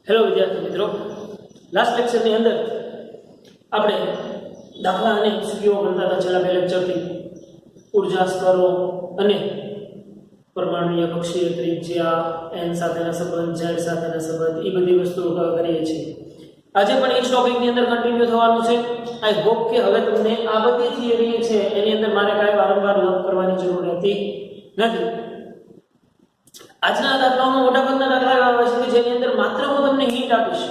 Hello વિદ્યાર્થી મિત્રો, last લેક્ચરની અંદર આપણે દાખલા અને એમસીક્યુ ગણતા હતા. છેલ્લા બે લેક્ચરથી ઉર્જા સ્તરો અને પરમાણુય કક્ષીય ત્રિજ્યા, એન સાથેના સંબંધ, ઝેડ સાથેના સંબંધ, એ બધી વસ્તુઓ કરીએ છીએ. આજે પણ એ જ ટોપિકની અંદર કન્ટિન્યુ થવાનું છે. આઈ હોપ કે હવે તમને આ બધી થિયરી છે એની અંદર મારે કાંઈ વારંવાર લર્ન કરવાની જરૂર રહેતી નથી. આજના દાખલાઓમાં મોટાભાગના દાખલા એવા હોય છે કે જેની અંદર માત્ર હું તમને હિન્ટ આપીશ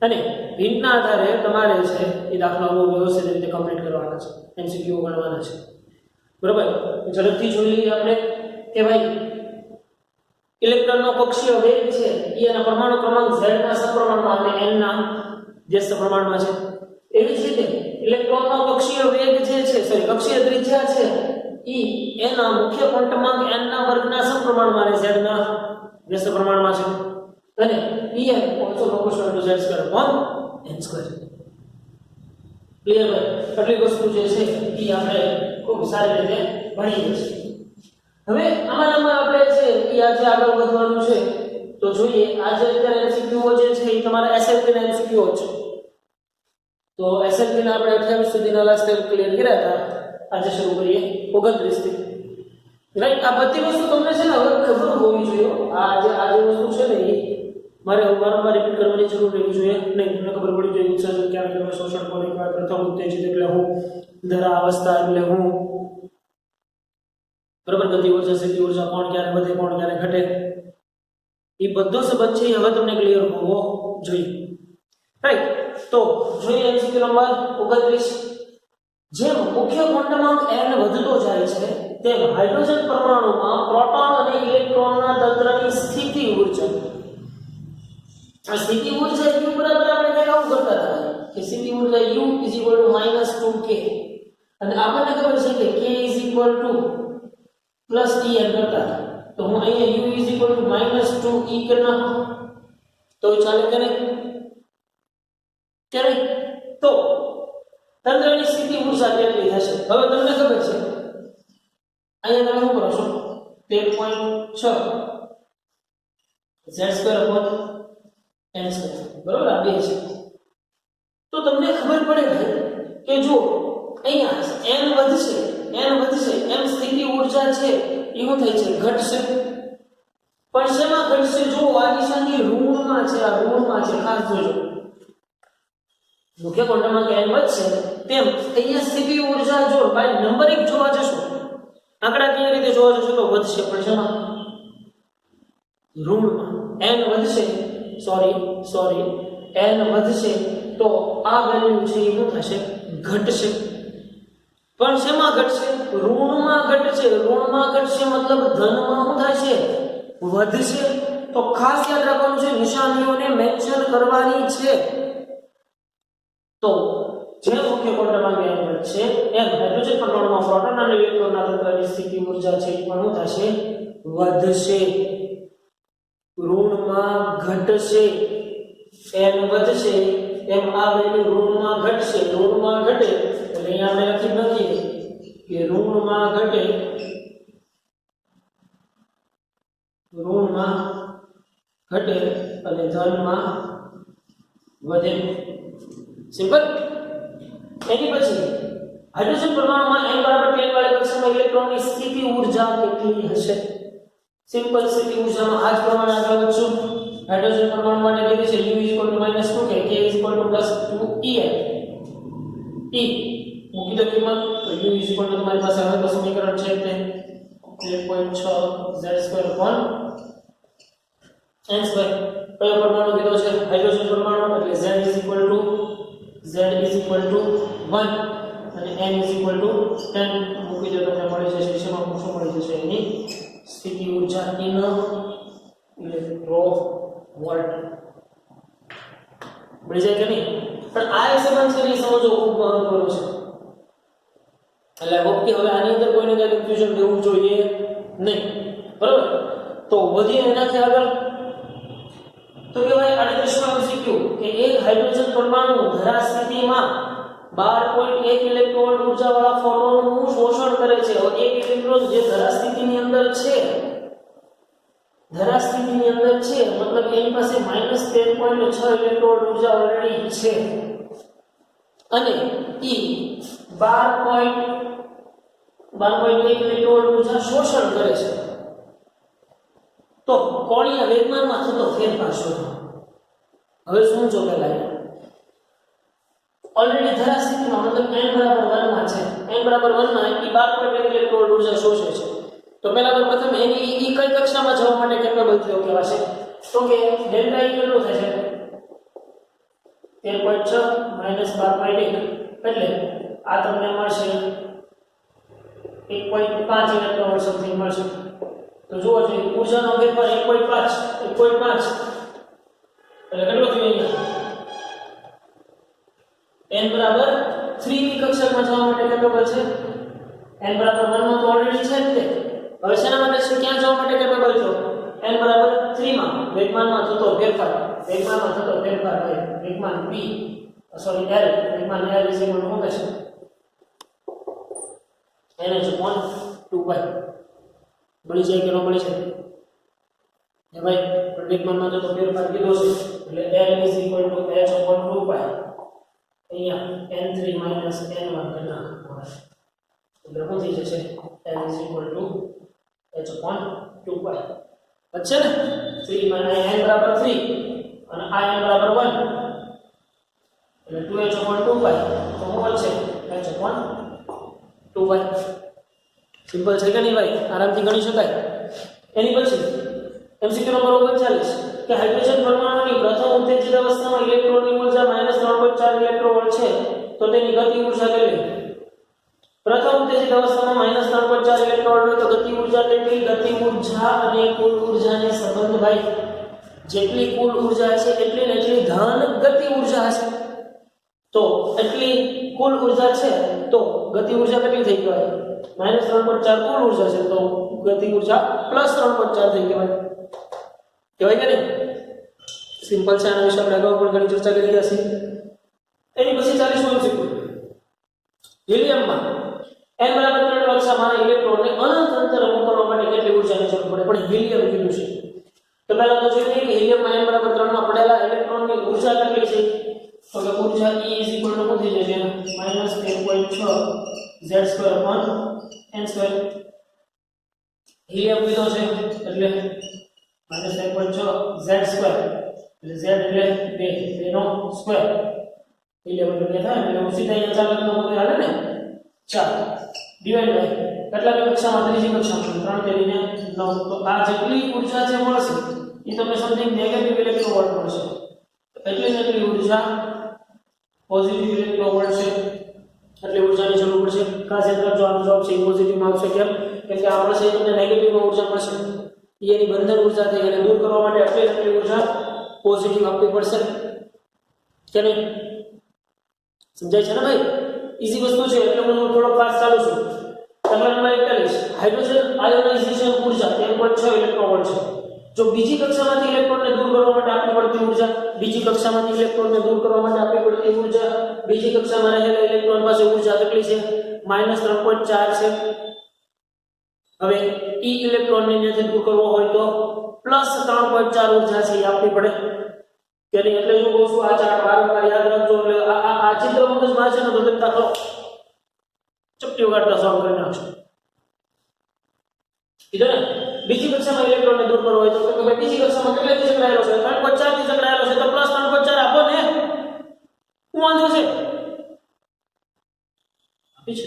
અને હિન્ટના આધારે તમારે છે એ દાખલાઓ વ્યવસ્થિત રીતે કમ્પ્લીટ કરવાના છે, એમસીક્યુ ગણવાના છે. બરોબર? ઝડપથી જોઈ લઈએ આપણે કે ભાઈ ઇલેક્ટ્રોનનો કક્ષીય વેગ છે એ એના પરમાણુ ક્રમાંક z ના સપ્રમાણમાં અને n ના વ્યસ્ત પ્રમાણમાં છે. એવી જ રીતે ઇલેક્ટ્રોનનો કક્ષીય વેગ જે છે કક્ષીય ત્રિજ્યા છે ઈ એના મુખ્ય ક્વોન્ટમાંક n ના વર્ગના સમપ્રમાણમાં અને z ના વ્યસ્ત પ્રમાણમાં છે. અને En also proportional to z square upon n square. Clear? આટલી વસ્તુ જે છે ઈ આપણે ખૂબ સારી રીતે ભણી લઈશું. હવે આમાં આપણે છે ઈ આજે આગળ વધવાનું છે તો જોઈએ. આજે અત્યારે એમસીક્યુ જે છે ઈ તમારા એસએલપી ના એમસીક્યુ છે. તો એસએલપી ના આપણે 28 સુધીના લાસ્ટ ટાઈમ ક્લિયર કર્યા હતા. આજે શરૂ કરીએ 29 થી. રાઈટ? આ બધી વસ્તુ તમને છે ને હવે ખબર હોવી જોઈએ. આ જે વસ્તુ છે ને એ મારે વારંવાર રિપીટ કરવાની જરૂર રહેવી જોઈએ નહીં. તમને ખબર પડી જોઈએ ઉત્સર્જન ક્યારે કરવું, શોષણ કોને કહેવાય, પ્રથમ ઉત્તેજિત એટલે હું, ધરા અવસ્થા એટલે હું, બરાબર, ગતિ ઉર્જા, સ્થિતિ ઉર્જા, કોણ ક્યારે વધે, કોણ ક્યારે ઘટે, એ બધો સંબંધ છે હવે તમને ક્લિયર હોવો જોઈએ. રાઈટ? તો જોઈએ એમસીક્યુ નંબર 29. જેમ મુખ્ય ક્વોન્ટમાંક n વધતો જાય છે તેમ હાઇડ્રોજન પરમાણુમાં પ્રોટોન અને ઇલેક્ટ્રોનના તંત્રની સ્થિતિ ઉર્જા, આ સ્થિતિ ઉર્જા u બરાબર આપણે કઈ આવું કરતા હતા કે સ્થિતિ ઉર્જા u = -2k અને આપણને ખબર છે કે k = +En કરતા. તો હું અહીંયા u = -2e કરી નાખું તો ચાલે કે નહીં? તો તંત્રની સ્થિતિ ઉર્જા કેટલી થશે? હવે તમને ખબર છે અહીંયા તમે શું કરો છો 13.6 z² / n², બરોબર? આ બે છે. તો તમને ખબર પડે કે જો અહીંયા n વધશે એમ સ્થિતિ ઉર્જા છે એ શું થાય છે? ઘટશે. પણ શેમાં ઘટશે? જો આ નિશાની ઋણમાં છે, આ ઋણમાં છે, ખાસ જોજો. મુખ્ય ક્વોન્ટમાંક n વધશે તેમ અહીંયા સ્થિતિ ઉર્જા જો બાય નંબરિક જોવા જશો, આંકડાકીય રીતે જોવા જશો તો વધશે. પણ શેમાં? ઋણમાં. n વધશે, n વધશે તો આ વેલ્યુ છે એ શું થશે? ઘટશે. પણ શેમાં ઘટશે? ઋણમાં ઘટશે. ઋણમાં ઘટશે મતલબ ધનમાં શું થશે? વધશે. તો ખાસ યાદ રાખવાનું છે, નિશાનીઓને મેન્શન કરવાની છે. તો જે મુખ્ય ક્વોન્ટમાંક n વધશે એમ હાઇડ્રોજન પરમાણુમાં પ્રોટોન અને ઇલેક્ટ્રોનના તંત્રની સ્થિતિ ઉર્જા છે એ પણ શું થશે? વધશે. ઋણમાં ઘટશે. n વધશે એમ આ વેલ્યુ ઋણમાં ઘટશે. ઋણમાં ઘટે એટલે અહીંયા આપણે લખીએ કે ઋણમાં ઘટે, ઋણમાં ઘટે અને ધનમાં વધે. સિમ્પલ. એની પછી હાઇડ્રોજન પરમાણુમાં n = 10 વાળી કક્ષામાં ઇલેક્ટ્રોનની સ્થિતિ ઉર્જા કેટલી હશે? સિમ્પલ. સ્થિતિ ઉર્જામાં આ જ પ્રમાણે આગળ વધશું. હાઇડ્રોજન પરમાણુ માટે કીધી છે u = -2k, k = +2En. e મૂકી દો કિંમત તો u = તમારી પાસે હવે તો સમીકરણ છે તે 13.6 z² / n². કયો પરમાણુ કીધો છે? હાઇડ્રોજન પરમાણુ. એટલે z = 1 અને n = 10 મૂકી દો તમને મળી જશે. શેમાં શું મળી જશે? એની સ્થિતિ ઉર્જા in ઇલેક્ટ્રોવોલ્ટ. મળી જાય કે નહીં? પણ આ એક સંબંધ છે એ સમજવો ખૂબ મહત્વનો છે. એટલે હોપ કે હવે આની અંદર કોઈને કઈ કન્ફ્યુઝન રહેવું જોઈએ નહીં. બરાબર? તો વધીએ એનાથી આગળ. તો કે ભાઈ 38માં MCQ કે એક હાઇડ્રોજન પરમાણુ ધરા સ્થિતિમાં 12.1 ઇલેક્ટ્રોન ઉર્જાવાળા ફોટોનનું શોષણ કરે છે. હવે એક ઇલેક્ટ્રોન જે ધરા સ્થિતિની અંદર છે, ધરા સ્થિતિની અંદર છે મતલબ એની પાસે -13.6 ઇલેક્ટ્રોન ઊર્જા ઓલરેડી છે અને ઈ 12.1 ઇલેક્ટ્રોન ઊર્જા શોષણ કરે છે તો કોણીય વેગમાનમાં થતો ફેરફાર શોધો હવે શું જો પહેલા ઓલરેડી ધરા સ્થિતિમાં મતલબ n બરાબર 1 માં છે n બરાબર 1 માં ઈ 12.1 ઇલેક્ટ્રોન ઊર્જા શોષે છે તો પહેલા તો પ્રથમ એની ઈ કઈ કક્ષામાં જવા માટે કેપેબલ થયો કહેવાશે તો કે ડેલ્ટા ઈ કેટલું થશે 13.6 12.1 એટલે આ તમને મળશે 1.5 ઇલેક્ટ્રોન સમથિંગ મળશે તો જુઓ જો ઊર્જાનો ફેરફાર 1.5 એટલે કેટલો થયો અહીંયા n બરાબર 3 ની કક્ષામાં જવા માટે કેપેબલ છે n બરાબર 1 માં તો ઓલરેડી છે જ તે હવે શેના માટે છે ક્યાં જવા માટે કેપેબલ છો n બરાબર 3 માં વેગમાનમાં થતો ફેરફાર હોય વેગમાન v સોરી l વેગમાન l ઇઝ ઇક્વલ ટુ શું થશે n is 1/2 મળી જાય કે ન મળી જાય હે ભાઈ વેગમાનમાં થતો ફેરફાર કીધો છે એટલે l is equal to h upon 2 pi અહીંયા n3 - n1 કરી નાખો એટલે શું થઈ જશે l is equal to h upon 2 pi अच्छा ને 3 માં n બરાબર 3 અને આ n બરાબર 1 એટલે 2h upon 2 pi તો શું બનશે h upon 2 pi સિમ્પલ છે કે નહીં ભાઈ આરામથી ગણી શકાય એની પછી MCQ નંબર 39 કે હાઇડ્રોજન પરમાણુની પ્રથમ ઉત્તેજિત અવસ્થામાં ઇલેક્ટ્રોનની ઊર્જા -3.4 ઇલેક્ટ્રોન છે તો તેની ગતિ ઊર્જા કેટલી પ્રથમ ઉત્તેજિત અવસ્થામાં -3.4 ઇલેક્ટ્રોન હોય તો ગતિ ઊર્જા કેટલી ગતિ ઊર્જા અને કુલ ઊર્જાને સંબંધ ભાઈ જેટલી કુલ ઊર્જા છે એટલી ને એટલી ધન ગતિ ઊર્જા હશે તો એટલી કુલ ઊર્જા છે તો ગતિ ઊર્જા કેટલી થઈ ગઈ -3.4 કુલ ઊર્જા છે તો ગતિ ઊર્જા +3.4 થઈ ગઈ કહેવાય કે નહીં સિમ્પલ છે આના વિશે આપણે અગાઉ પણ ઘણી ચર્ચા કરી હશે એની પછી 40 MCQ હિલિયમમાં n બરાબર 3 કક્ષામાં ઇલેક્ટ્રોનને અનંત અંતર મોકલવા માટે કેટલી ઊર્જાની જરૂર પડે પણ હિલિયમ કીધું છે તો પહેલા તો જોઈએ કે હિલિયમમાં n બરાબર 3 માં પડેલા ઇલેક્ટ્રોનની ઊર્જા કેટલી છે તો કે ઊર્જા E = શું થઈ જશે -10.6 z² / n² હિલિયમ કીધો છે એટલે -10.6 z² એટલે z એટલે 2 નો સ્ક્વેર હિલિયમ એટલે થાય એટલે સીધા અહીંયા ચાલકનો કોઈ હાલે ને 4 ડિવાઇડ બાય કેટલા કક્ષામાં ત્રીજી કક્ષામાં 3 તેરીને 9 તો આ જેટલી ઊર્જા જે મળશે એ તમને સમથિંગ નેગેટિવ ઇલેક્ટ્રોવોલ્ટ મળશે એટલી ને એટલી ઊર્જા પોઝિટિવ ઇલેક્ટ્રોવોલ્ટ છે એટલે ઊર્જાની જરૂર પડશે ખાસ યાદ રાખજો આનો જવાબ છે પોઝિટિવ માં આવશે કેમ કે આ મળશે તમને નેગેટિવ માં ઊર્જા મળશે એની બંધન ઊર્જા થઈ એને દૂર કરવા માટે એટલી ઊર્જા પોઝિટિવ આપવી પડશે કે નહીં સમજાય છે ને ભાઈ ઈઝી વસ્તુ છે એટલે હું થોડો ફાસ્ટ ચાલુ છું નંબર 41 હાઇડ્રોજન આયોનાઇઝેશન ઊર્જા 13.6 ઇલેક્ટ્રોવોલ્ટ છે જો બીજી કક્ષામાંથી ઇલેક્ટ્રોનને દૂર કરવા માટે આપવી પડતી ઊર્જા બીજી કક્ષામાંથી ઇલેક્ટ્રોનને દૂર કરવા માટે આપવી પડતી ઊર્જા બીજી કક્ષામાં રહેલા ઇલેક્ટ્રોન પાસે ઊર્જા કેટલી છે -3.4 છે હવે e ઇલેક્ટ્રોનને ત્યાંથી દૂર કરવો હોય તો +3.4 ઊર્જા છે એ આપવી પડે કે એટલે શું કહું છું આ ચાર્ટ વારંવાર યાદ રાખજો એટલે આ ચિત્ર મગજમાં છે ને તો તમે દાખલો ચપટી વગાડતા સોલ્વ કરી નાખશો કીધું ને બીજી કક્ષામાં ઇલેક્ટ્રોનને દૂર કરવો હોય તો ભાઈ બીજી કક્ષામાં કેટલાથી સંકળાયેલો છે 3.4 થી સંકળાયેલો છે તો +3.4 આપો ને શું વાંધો છે આપી છે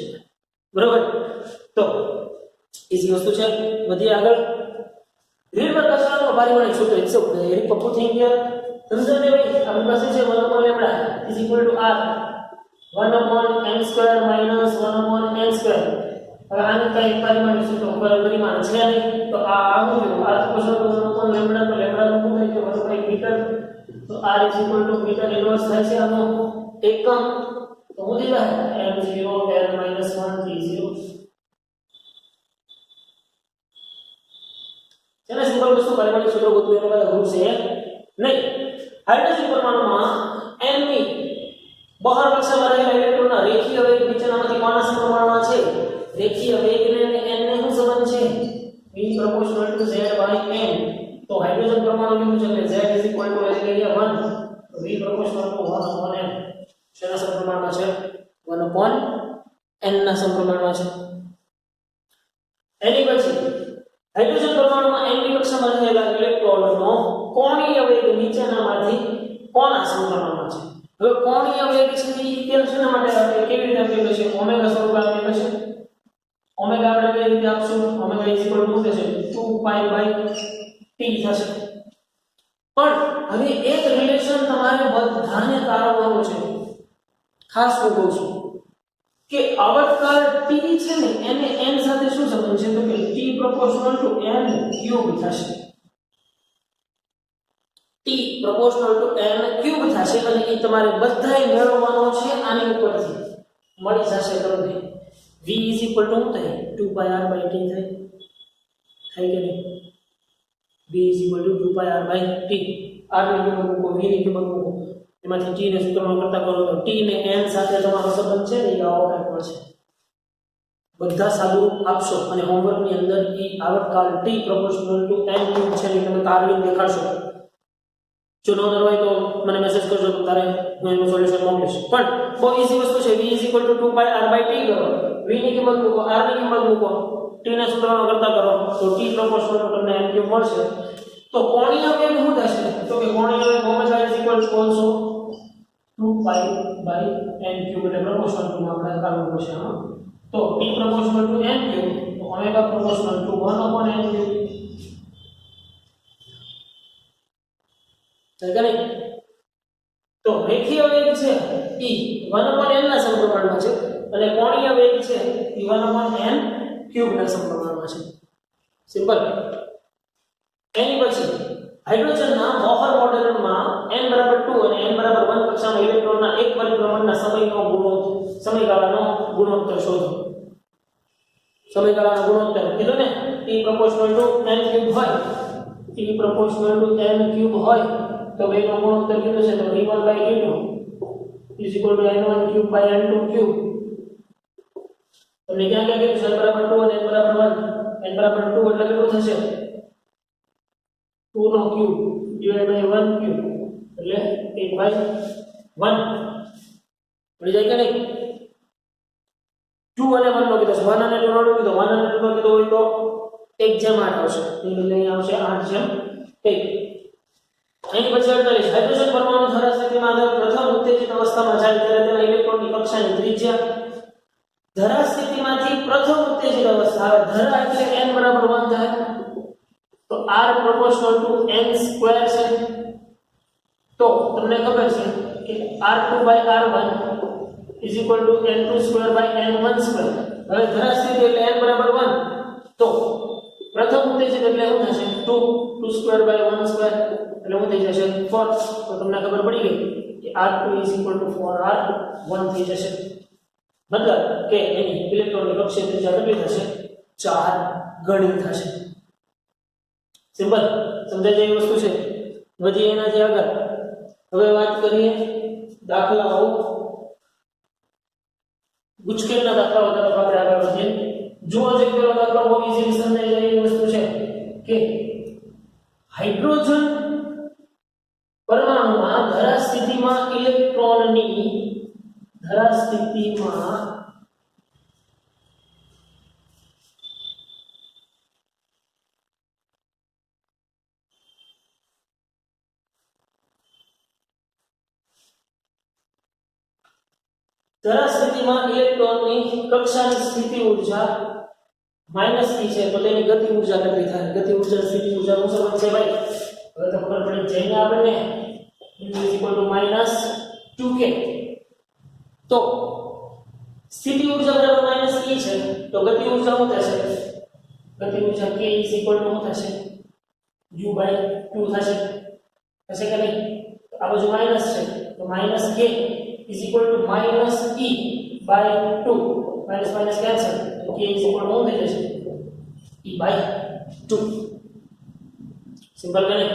બરોબર તો ઈઝી વસ્તુ છે વધી આગળ રીલમાં કક્ષાનો પારિમાણિક સૂત્ર ઇટ્સ સો વેરી પપ્પુ થિંગ હિયર સમજો ને ભાઈ આપણી પાસે છે 1/λ = r 1/n² - 1/n². હવે આને કઈ પરિમાણ સૂત્ર પરિમાણ છે નહીં તો આ આવું આ ક્વેશ્ચન 1/λ તો લેમ્ડા નું શું થાય છે 1/m તો r = મીટર ઇન્વર્સ થાય છે આનો એકમ તો હું દીધા m0 l - 1 30 જેને સિમ્પલ વસ્તુ પરિમાણિક સૂત્ર ગોતવું એનો કઈ રૂપ છે નહીં હાઇડ્રોજન પરમાણુમાં n ની બહાર કક્ષામાં રહેલા ઇલેક્ટ્રોનના રેખીય વેગ નીચેનામાંથી કોના સમપ્રમાણમાં છે રેખીય વેગને n ને શું સંબંધ છે v proportional to z by n તો હાઇડ્રોજન પરમાણુ કેટલું છે એટલે z એટલે કે 1 તો v proportional to 1 upon n શેના સમપ્રમાણમાં છે 1 upon n ના સમપ્રમાણમાં છે. એની પછી હાઇડ્રોજન પરમાણુમાં n ની કક્ષામાં રહેલા ઇલેક્ટ્રોનનો કોણીય વેગ નીચેનામાંથી કોના સમપ્રમાણમાં છે. હવે કોણીય વેગ છે એ કેમ શેના માટે આપણે કેવી રીતે આપ્યું છે ઓમેગા સ્વરૂપ આપ્યું છે. ઓમેગા આપણે કેવી રીતે આપશું ઓમેગા શું થશે 2π/t થશે. પણ હવે એક રિલેશન તમારે બધાને તારવવાનું છે. ખાસ હું કહું છું કે આવર્તકાળ t છે ને એને n સાથે શું સંબંધ છે તો કે t proportional to n cube થશે. t proportional to n cube થશે અને એ તમારે બધાય મેળવવાનો છે આની ઉપરથી મળી જશે તમને. v શું થાય 2πr/t થાય કે નહીં v 2πr/t r ની કિંમત મૂકો v ની કિંમત મૂકો એમાંથી t ને સૂત્રમાં કરતા કરો તો t ને n સાથે તમારો સંબંધ છે ને એ આવો કંઈક મળશે. બધા સાદુરૂપ આપશો અને હોમવર્ક ની અંદર એ આવર્તકાળ t proportional to n cube છે ને તમે કાર્ડિંગ દેખાડશો. જો ન હોય તો મને મેસેજ કરજો તો તારે હું એનું સોલ્યુશન મોકલીશ. પણ બહુ ઈઝી વસ્તુ છે v 2πr/t કરો v ની કિંમત મૂકો r ની કિંમત મૂકો t ને સૂત્રમાં કરતા કરો તો t proportional to તમને n cube મળશે. તો કોણીય વેગ શું થશે તો કે કોણીય વેગ ઓમેગા also 2π/n cube એટલે proportional to માં આપણે કાઢવું પડશે. તો t proportional to n cube તો omega proportional to 1 upon n cube એટલે તો રેખીય વેગ છે એ 1 upon n ના સમપ્રમાણમાં છે અને કોણીય વેગ છે એ 1 upon n cube ના સમપ્રમાણમાં છે. સિમ્પલ. એની પછી હાઇડ્રોજનના બોહર મોડેલમાં n = 2 અને n = 1 કક્ષામાં ઇલેક્ટ્રોનના એક પરિભ્રમણના સમયગાળાનો ગુણોત્તર શોધો. સમયગાળાનો ગુણોત્તર કીધું ને t proportional to n cube હોય t proportional to n cube હોય તો વેગનો ગુણોત્તર કીધું છે તો v1/v2 = n1 cube by n2 cube. તમને ક્યાં ક્યાં કીધું છે n = 2 અને n = 1 n = 2 એટલે કેટલું થશે 2 નો ક્યુબ / 1 ક્યુબ એટલે 8/1 મળી જાય કે નહીં. 2 અને 1 નો કીધો 1 અને 2 નો કીધો 1 અને 2 નો કીધો હોય તો 1/8 આવશે એટલે અહીં આવશે 8/1. એની પછી 48 હાઇડ્રોજન પરમાણુ ધરા સ્થિતિમાં પ્રથમ ઉત્તેજિત અવસ્થામાં જાય ત્યારે તેના ઇલેક્ટ્રોનની કક્ષાની ત્રિજ્યા ધરા સ્થિતિમાંથી પ્રથમ ઉત્તેજિત અવસ્થા ધરા એટલે n = 1 થાય તો r proportional to n square છે. તો તમને ખબર છે કે r2/r1 = n2 ² / n1 ². હવે ધરા સ્થિતિ એટલે n = 1 તો પ્રથમ ઉત્તેજિત એટલે શું થશે 2 ² / 1 ² એટલે શું થઈ જશે 4. તો તમને ખબર પડી ગઈ કે r2 = 4r1 થઈ જશે. મતલબ કે એની ઇલેક્ટ્રોનની કક્ષીય ત્રિજ્યા કેટલી થશે 4 ગણી થશે. સિમ્પલ. સમજાય જાય વસ્તુ છે. વધી એનાથી આગળ હવે વાત કરીએ દાખલાઓ ગુચકેલના દાખલાઓ તરફ આપણે આગળ વધીએ. જો જે પેલો દાખલો બહુ ઈઝીલી સમજાઈ જાય એવી વસ્તુ છે કે હાઇડ્રોજન પરમાણુમાં ધરા સ્થિતિમાં ઇલેક્ટ્રોનની ધરા સ્થિતિમાં ઇલેક્ટ્રોનની કક્ષાની સ્થિતિ ઊર્જા -e છે તો તેની ગતિ ઊર્જા કેટલી થાય. ગતિ ઊર્જા સ્થિતિ ઊર્જાનો સંબંધ છે ભાઈ. હવે તો ખબર પડી જઈને આપણને e = -2k. તો સ્થિતિ ઊર્જા બરાબર -e છે તો ગતિ ઊર્જા શું થશે ગતિ ઊર્જા k = શું થશે u/2 થશે. થશે કે નહીં. આ બાજુ માઈનસ છે તો -k = -e/2 minus minus cancel તો k = શું થઈ જશે e/2. સિમ્પલ કે નહીં.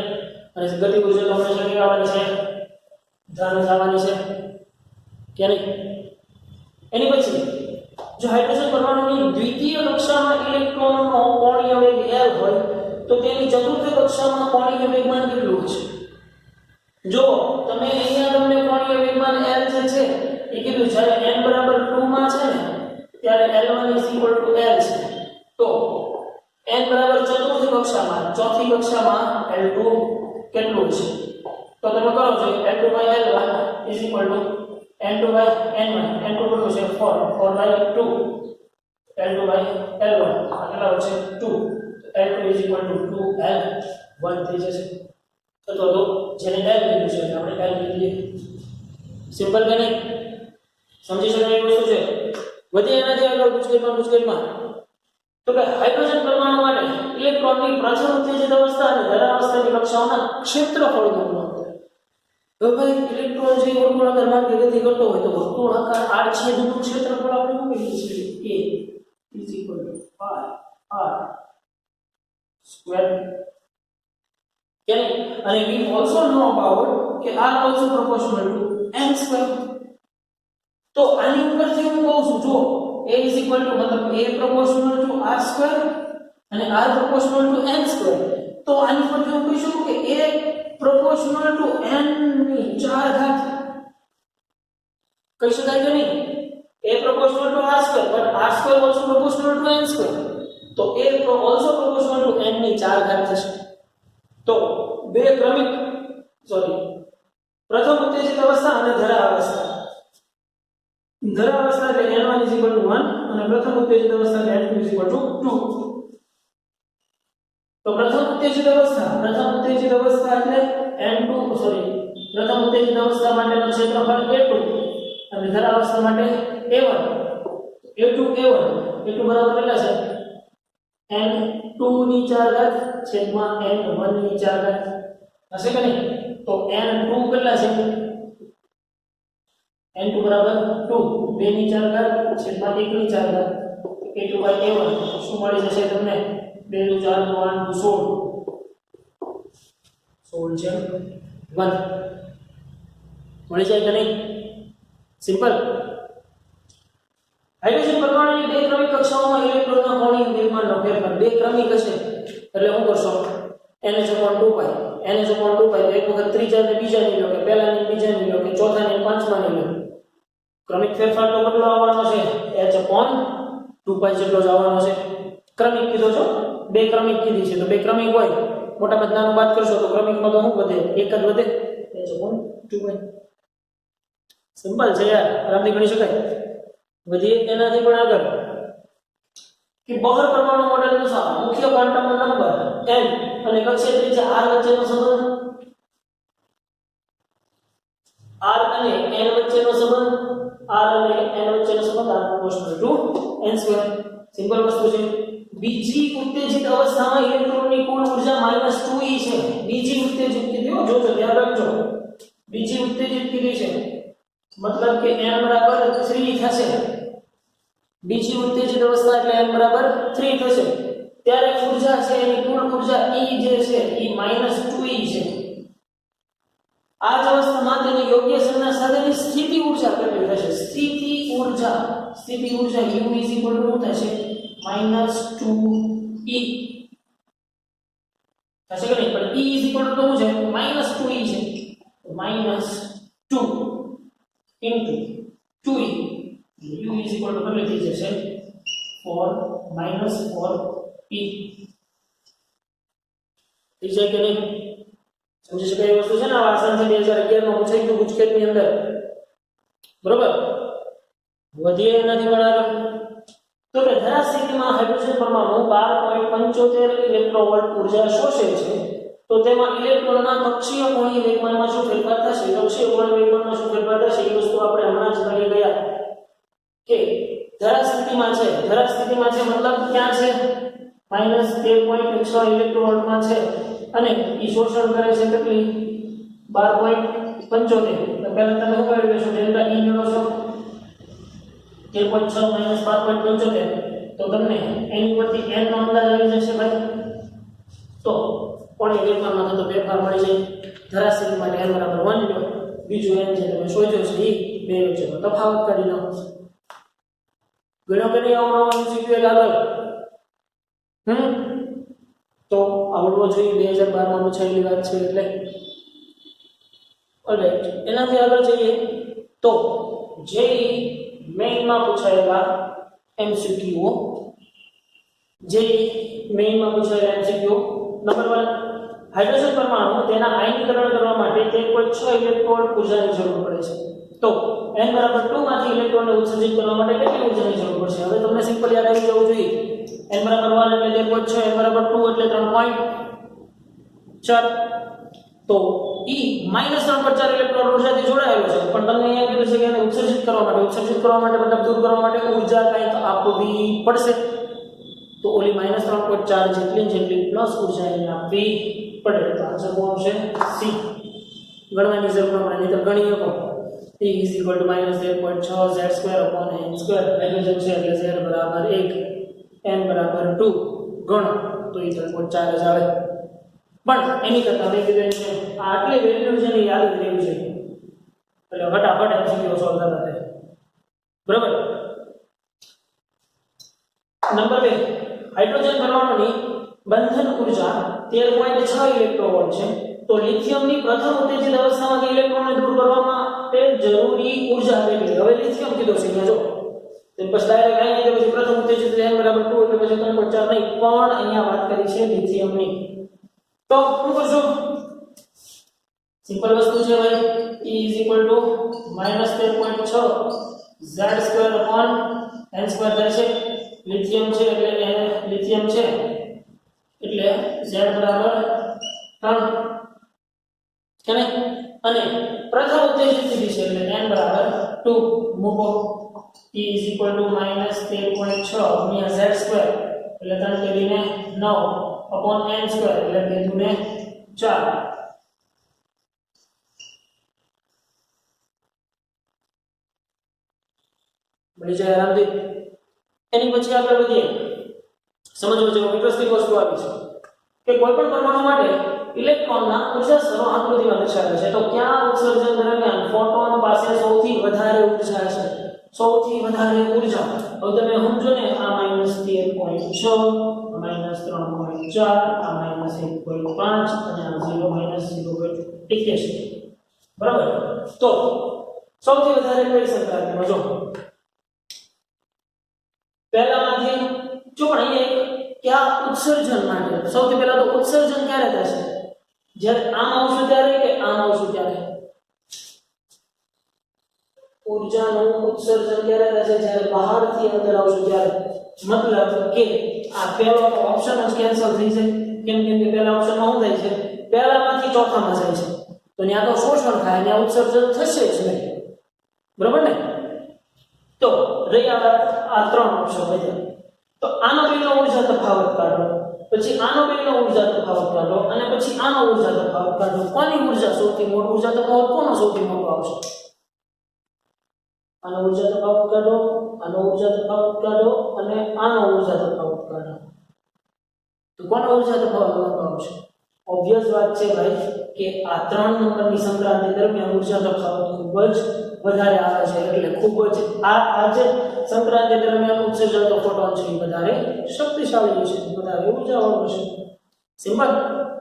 અને ગતિ ઊર્જા તો હંમેશા કેવી આવવાની છે ધન આવવાની છે કે નહીં. એની પછી જો હાઇડ્રોજન પરમાણુની દ્વિતીય કક્ષામાં ઇલેક્ટ્રોનનો કોણીય વેગ L હોય તો તેની ચતુર્થ કક્ષામાં કોણીય વેગમાન કેટલું હશે? જો તમે અહીંયા તમને કોણીય વેગમાન L જે છે એ કીધું જ્યારે n બરાબર 2 માં છે ને ત્યારે L1 L છે. તો n બરાબર ચતુર્થ કક્ષામાં ચોથી કક્ષામાં L2 કેટલું છે? તો તમે કરો છો L2 L1 n2 n1 n2 કેટલું છે 4 4/2 L2 L1 કેટલા છે 2 L2 2L1 થઈ જશે. તો જેને L લીધું છે આપણે L લીધી. સિમ્પલ કે નહીં? સમજી શકાય એવી વસ્તુ છે. વધી એનાથી આગળ પૂછગીરમાં તો કે હાઇડ્રોજન પરમાણુ માટે ઇલેક્ટ્રોનની પ્રથમ ઉત્તેજિત અવસ્થા અને ધરાવસ્થાની કક્ષાઓના ક્ષેત્રફળ ગણવું. તો ભાઈ ઇલેક્ટ્રોન જે વર્તુળાકાર માર્ગે ગતિ કરતો હોય તો વર્તુળાકાર આડછેદનું ક્ષેત્રફળ આપણે શું કહીએ છીએ? A r square. And we also know about કે r also proportional to n square. તો આની ઉપરથી હું કહું છું જો a મતલબ a proportional to r square અને r proportional to n square. તો આની પરથી હું કહી શકું કે a proportional to n ની 4 ઘાત કહી શકાય કે નહીં? a proportional to r square but r square also proportional to n square. તો a also proportional to n ની 4 ઘાત થશે. તો પ્રથમ ઉત્તેજિત અવસ્થા અને ધરાવસ્થા એટલે n1 1 અને પ્રથમ ઉત્તેજિત અવસ્થા એટલે n2 2. તો પ્રથમ ઉત્તેજિત અવસ્થા એટલે પ્રથમ ઉત્તેજિત અવસ્થા માટેનું ક્ષેત્રફળ A2 અને ધરાવસ્થા માટે A1 બરાબર કેટલા છે? n2 ની 4 ઘાત છેદમાં n1 ની 4 ઘાત હશે કે નહીં? તો n2 કેટલા છે? n2 બરાબર 2 2 ની 4 ઘાત છેદમાં 1 ની 4 ઘાત A2/A1 શું મળી જશે તમને? 2 નું 4 નું 8 નું 16 છે 1 મળી જાય કે નહીં? સિમ્પલ. હાઇડ્રોજન પરમાણુની બે ક્રમિક કક્ષાઓમાં ઇલેક્ટ્રોનના કોણીય વેગમાનનો ફેરફાર. બે ક્રમિક હશે એટલે શું કરશો? NH/2π તો એક વખત ત્રીજા ને બીજા ની લો કે પહેલા ને બીજા ની લો કે ચોથા ને પાંચમા ની લો. ક્રમિક ફેરફાર તો કેટલો આવવાનો છે? H/2π જેટલો જ આવવાનો છે. ક્રમિક કીધો છો, બે ક્રમિક કીધી છે તો બે ક્રમિક હોય મોટામાં નાનું બાદ કરશો તો ક્રમિકમાં તો શું વધે? એક જ વધે H/2π. સિમ્પલ છે યાર, આરામથી ગણી શકાય. વધીએ એનાથી પણ આગળ કે બોહર પરમાણુ મોડેલ અનુસાર મુખ્ય ક્વોન્ટમ નંબર n અને કક્ષીય ત્રિજ્યા r વચ્ચેનો સંબંધ r અને n વચ્ચેનો સંબંધ r proportional to n square. Simple વસ્તુ છે. બીજી ઉત્તેજિત અવસ્થામાં ઇલેક્ટ્રોનની કુલ ઊર્જા -2e છે. બીજી ઉત્તેજિત કીધી જો ધ્યાન રાખજો. બીજી ઉત્તેજિત કીધી છે मतलब કે n બરાબર 3 થશે. બીજી ઉત્તેજિત અવસ્થા એટલે n બરાબર 3 થશે ત્યારે ઊર્જા છે એની કુલ ઊર્જા E જે છે એ -2e છે. આ જ અવસ્થામાં તેની યોગ્ય સંજ્ઞા સાથેની સ્થિતિ ઊર્જા કેટલી થશે? સ્થિતિ ઊર્જા U શું થશે? -2e થશે કે નહીં? પણ E તો શું છે? -2e છે. -2 into 2e u is equal to કેટલી થઈ જશે? 4 4e થઈ જાય કે નહીં? સમજી શકાય એ વસ્તુ છે ને. આ આસાનથી 2011 માં પૂછાઈ ગયું ગુજકેટની અંદર, બરોબર. વધીએ એનાથી પણ આગળ તો કે ધરા સ્થિતિમાં હાઇડ્રોજન પરમાણુ 12.75 ઇલેક્ટ્રોવોલ્ટ ઉર્જા શોષે છે તો તેમાં ઇલેક્ટ્રોનના કક્ષીય કોણીય વેગમાનમાં શું ફેરફાર થશે? કક્ષીય કોણીય વેગમાનમાં શું ફેરફાર થશે એ વસ્તુ આપણે હમણાં જ કરી ગયા કે ધરા સ્થિતિમાં છે મતલબ ક્યાં છે? -13.6 ઇલેક્ટ્રોવોલ્ટમાં છે અને ઈ શોષણ કરે છે કેટલી? 12.75. તો પહેલા તમે શું કરી લેશો? ડેલ્ટા E મેળવશો 13.6 - 12.75 તો તમને એની પરથી n નો અંદાજ આવી જશે ભાઈ. તો કોણીય વેગમાનમાં થતો ફેરફાર મળી જાય. ધરા સ્થિતિ માટે n બરાબર 1 લો, બીજું n જે તમે શોધ્યો છે એ બે વચ્ચેનો તફાવત કરી લો. ગણો કે નહીં આવવાનો MCQ આગળ? તો આવડવો જોઈએ 2012 માં પૂછાયેલી વાત છે એટલે ઓલરાઈટ એનાથી આગળ જઈએ તો જે મેઇનમાં પૂછાયેલા એમસીક્યુ જે મેઇનમાં પૂછાયેલા એમસીક્યુ નંબર 1 હાઇડ્રોજન પરમાણુ તેના આયનીકરણ કરવા માટે તે કોઈ 6 ઇલેક્ટ્રોન ઉર્જાની જરૂર પડે છે તો n બરાબર 2 માંથી ઇલેક્ટ્રોનને ઉત્સર્જિત કરવા માટે કેટલી ઉર્જાની જરૂર પડશે હવે તમને સિમ્પલ યાદ આવી જવું જોઈએ n બરાબર 1 એટલે 1.6 n બરાબર 2 એટલે 3.4 તો E -3.4 ઇલેક્ટ્રોન ઉર્જાથી જોડાયેલો છે પણ તમને અહીંયા કીધું છે કે એને ઉત્સર્જિત કરવા માટે મતલબ દૂર કરવા માટે ઉર્જા કંઈક આપવી પડશે તો ઓલી -3.4 જેટલી પ્લસ ઉર્જા એને આપવી પડે તો આન્સર કોણ આવશે સી ગણવાની જરૂર ન પડે નહીતર ગણી શકો E = -0.6 z² / n² હાઇડ્રોજન છે એટલે z બરાબર 1 n બરાબર 2 ગણ તો એ 3.4 જ આવે પણ એની કરતા મેં કીધું છે આટલી વેલ્યુ છે ને યાદ રહેવી જોઈએ એટલે ફટાફટ એમસીક્યુ સોલ્વ થતા થાય બરાબર નંબર 2 હાઇડ્રોજન પરમાણુની બંધન ઉર્જા 13.6 ઇલેક્ટ્રોવોલ્ટ છે તો લિથિયમની પ્રથમ ઉત્તેજિત અવસ્થામાંથી ઇલેક્ટ્રોનને દૂર કરવા માટે જરૂરી ઉર્જા કેટલી હવે લિથિયમ કીધો છે અહીંયા જો તો પછી ડાયરેક્ટ આવી જાય પછી પ્રથમ ઉત્તેજિત n બરાબર 2 એટલે પછી 3.4 નહીં પણ અહીંયા વાત કરી છે લિથિયમની તો શું કરશો સિમ્પલ વસ્તુ છે ભાઈ E = -13.6 z² / n² થાય છે લિથિયમ છે એટલે લિથિયમ છે એટલે z બરાબર 3 કેને અને પ્રથમ ઉત્તેજિત સ્થિતિ છે એટલે n બરાબર 2 મૂકો E = -13.6 ગુણ્યા z² એટલે 3 કરીને 9 / n² એટલે 2 દુને 4 મળી જાય આરામથી એની પછી આગળ વધીએ સમજવું જેવું ઇન્ટરેસ્ટિંગ વસ્તુ આવી છે કે કોઈ પણ પરમાણુ માટે ઇલેક્ટ્રોનના ઉર્જા સ્તરો આકૃતિમાં દર્શાવે છે તો ક્યાં ઉત્સર્જન દરમિયાન ફોટોન પાસે સૌથી વધારે ઉર્જા છે સૌથી વધારે ઉર્જા હવે તમે સમજો ને આ -13.6 -3.4 આ -1.5 અને આ 0 બરાબર તો સૌથી વધારે કઈ સંખ્યામાં જો પહેલામાંથી જો પણ અહીંયા કે આ ઉત્સર્જન માટે સૌથી પહેલા તો ઉત્સર્જન ક્યારે થશે જ્યારે આમ આવશું ત્યારે કે આમ આવશું ત્યારે ઊર્જાનું ઉત્સર્જન ક્યારે થશે જ્યારે બહારથી અંદર આવશું ત્યારે મતલબ કે આ પહેલો ઓપ્શન જ કેન્સલ થઈ જાય કેમ કે પહેલા ઓપ્શનમાં શું થાય છે પહેલામાંથી ચોથામાં જાય છે તો ત્યાં તો શોષણ થાય ત્યાં ઉત્સર્જન થશે જ નહીં બરાબર ને તો રહી આ ત્રણ ઓપ્શન વધ્યા તો આનો બેનો ઊર્જા તફાવત કાઢો પછી આનો બેનો ઊર્જા તફાવત કાઢો અને પછી આનો ઊર્જા તફાવત કાઢો કોની ઊર્જા સૌથી મોટો ઊર્જા તફાવત કોનો સૌથી મોટો આવશે આનો ઊર્જા તફાવત કાઢો આનો ઊર્જા તફાવત કાઢો અને આનો ઊર્જા તફાવત કાઢો તો કોનો ઊર્જા તફાવત મોટો આવશે ઓબ્વિયસ વાત છે ભાઈ કે આ 3 નંબરની સંક્રાંતિ દરમિયાન ઊર્જા તફાવત ખૂબ જ વધારે આવે છે એટલે ખૂબ જ આ જે સંક્રાંતિ દરમિયાન ઉત્સર્જિત ફોટોન છે એ વધારે શક્તિશાળી છે વધારે ઊર્જાવાળો છે સિમ્પલ